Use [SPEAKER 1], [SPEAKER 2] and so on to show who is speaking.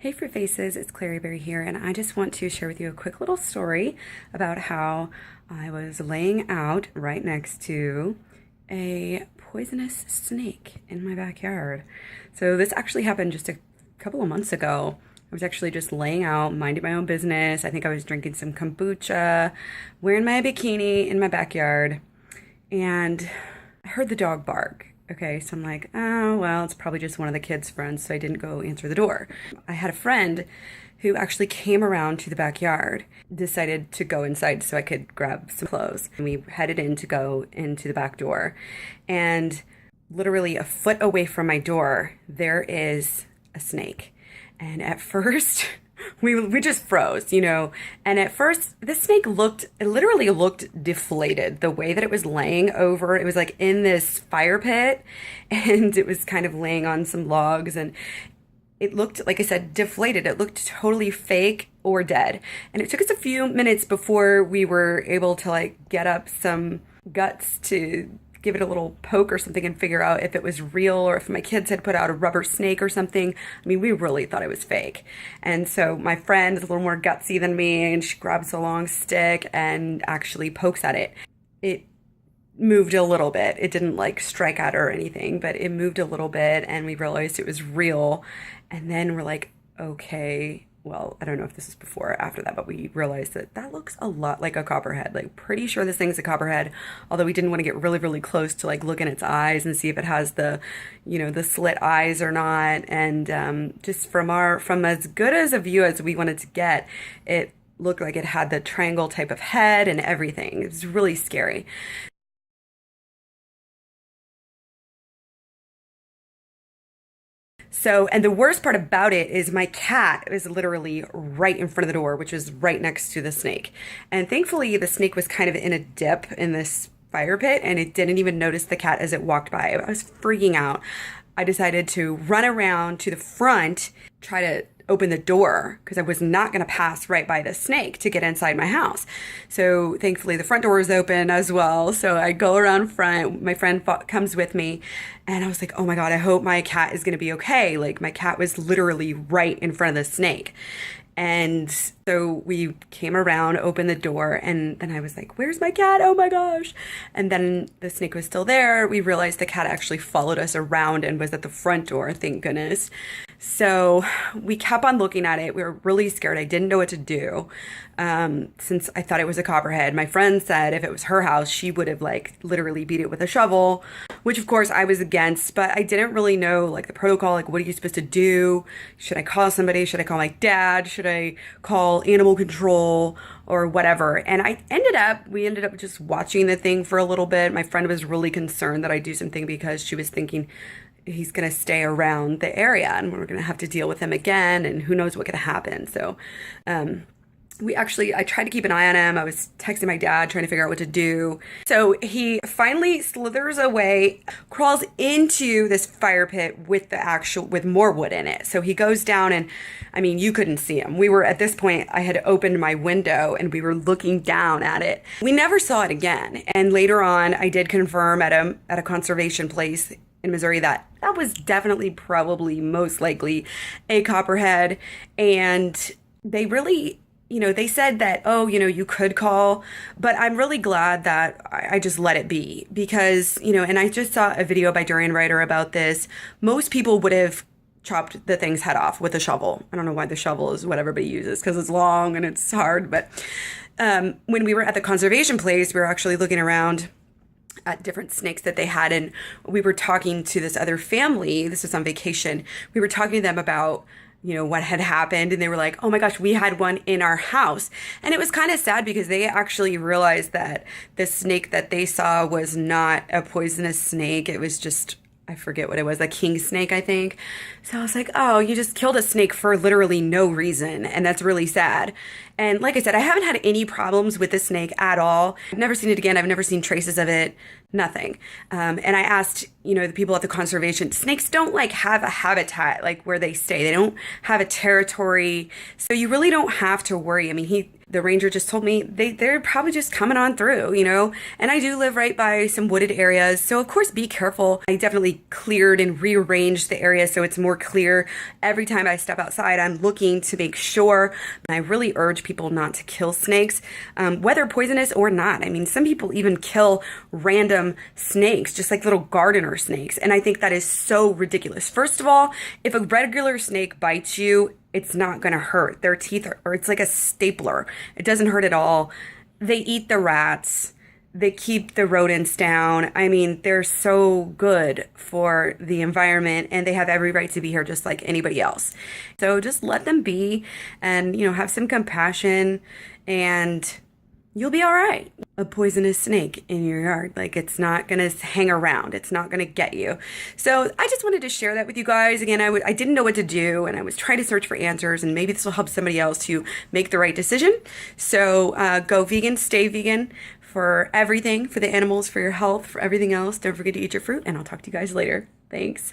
[SPEAKER 1] Hey Fruit Faces, it's Clary Berry here, and I just want to share with you a quick little story about how I was laying out right next to a poisonous snake in my backyard. So this actually happened just a couple of months ago. I was actually just laying out, minding my own business. I think I was drinking some kombucha, wearing my bikini in my backyard, and I heard the dog bark. Okay, so I'm like, oh, well, it's probably just one of the kids' friends, so I didn't go answer the door. I had a friend who actually came around to the backyard, decided to go inside so I could grab some clothes. And we headed in to go into the back door. And literally a foot away from my door, there is a snake. And at first, we just froze, And at first, the snake literally looked deflated. The way that it was laying over, it was like in this fire pit, and it was kind of laying on some logs, and it looked, like I said, deflated. It looked totally fake or dead. And it took us a few minutes before we were able to get up some guts to give it a little poke or something and figure out if it was real or if my kids had put out a rubber snake or something. I mean, we really thought it was fake. And so my friend is a little more gutsy than me, and she grabs a long stick and actually pokes at it. It moved a little bit. It didn't strike at her or anything, but it moved a little bit, and we realized it was real. And then we're like, okay, well, I don't know if this is before or after that, but we realized that looks a lot like a copperhead. Pretty sure this thing's a copperhead, although we didn't want to get really, really close to look in its eyes and see if it has the slit eyes or not. And just from as good as a view as we wanted to get, it looked like it had the triangle type of head and everything. It was really scary. So, and the worst part about it is my cat is literally right in front of the door, which is right next to the snake. And thankfully, the snake was kind of in a dip in this fire pit, and it didn't even notice the cat as it walked by. I was freaking out. I decided to run around to the front, try to open the door because I was not going to pass right by the snake to get inside my house. So thankfully the front door is open as well. So I go around front. My friend comes with me, and I was like, oh my God, I hope my cat is going to be okay. My cat was literally right in front of the snake. And so we came around, opened the door, and then I was like, where's my cat? Oh my gosh. And then the snake was still there. We realized the cat actually followed us around and was at the front door, thank goodness. So we kept on looking at it. We were really scared. I didn't know what to do since I thought it was a copperhead. My friend said if it was her house, she would have literally beat it with a shovel, which of course I was against, but I didn't really know the protocol, what are you supposed to do? Should I call somebody? Should I call my dad? Should I call animal control or whatever? And we ended up just watching the thing for a little bit. My friend was really concerned that I do something because she was thinking he's going to stay around the area and we're going to have to deal with him again, and who knows what could happen. So, I tried to keep an eye on him. I was texting my dad, trying to figure out what to do. So he finally slithers away, crawls into this fire pit with more wood in it. So he goes down, and I mean, you couldn't see him. At this point, I had opened my window and we were looking down at it. We never saw it again. And later on, I did confirm at a conservation place in Missouri that was definitely, probably, most likely a copperhead. And they really, they said that, you could call, but I'm really glad that I just let it be because, and I just saw a video by Durian Ryder about this. Most people would have chopped the thing's head off with a shovel. I don't know why the shovel is what everybody uses because it's long and it's hard. But when we were at the conservation place, we were actually looking around at different snakes that they had, and we were talking to this other family. This was on vacation. We were talking to them about what had happened, and they were like, oh my gosh, we had one in our house. And it was kind of sad because they actually realized that the snake that they saw was not a poisonous snake. It was just, I forget what it was, a king snake, I think. So I was like, oh, you just killed a snake for literally no reason. And that's really sad. And like I said, I haven't had any problems with this snake at all. I've never seen it again. I've never seen traces of it. Nothing. And I asked, the people at the conservation, snakes don't have a habitat where they stay. They don't have a territory. So you really don't have to worry. I mean, the ranger just told me they're probably just coming on through, you know? And I do live right by some wooded areas, so of course be careful. I definitely cleared and rearranged the area so it's more clear. Every time I step outside, I'm looking to make sure. And I really urge people not to kill snakes, whether poisonous or not. I mean, some people even kill random snakes, just like little gardener snakes. And I think that is so ridiculous. First of all, if a regular snake bites you, it's not going to hurt. Their teeth are, or it's like a stapler. It doesn't hurt at all. They eat the rats. They keep the rodents down. I mean, they're so good for the environment and they have every right to be here just like anybody else. So just let them be and, you know, have some compassion and you'll be all right. A poisonous snake in your yard, like it's not gonna hang around. It's not gonna get you. So I just wanted to share that with you guys. Again, I didn't know what to do and I was trying to search for answers and maybe this will help somebody else to make the right decision. So go vegan, stay vegan for everything, for the animals, for your health, for everything else. Don't forget to eat your fruit and I'll talk to you guys later. Thanks.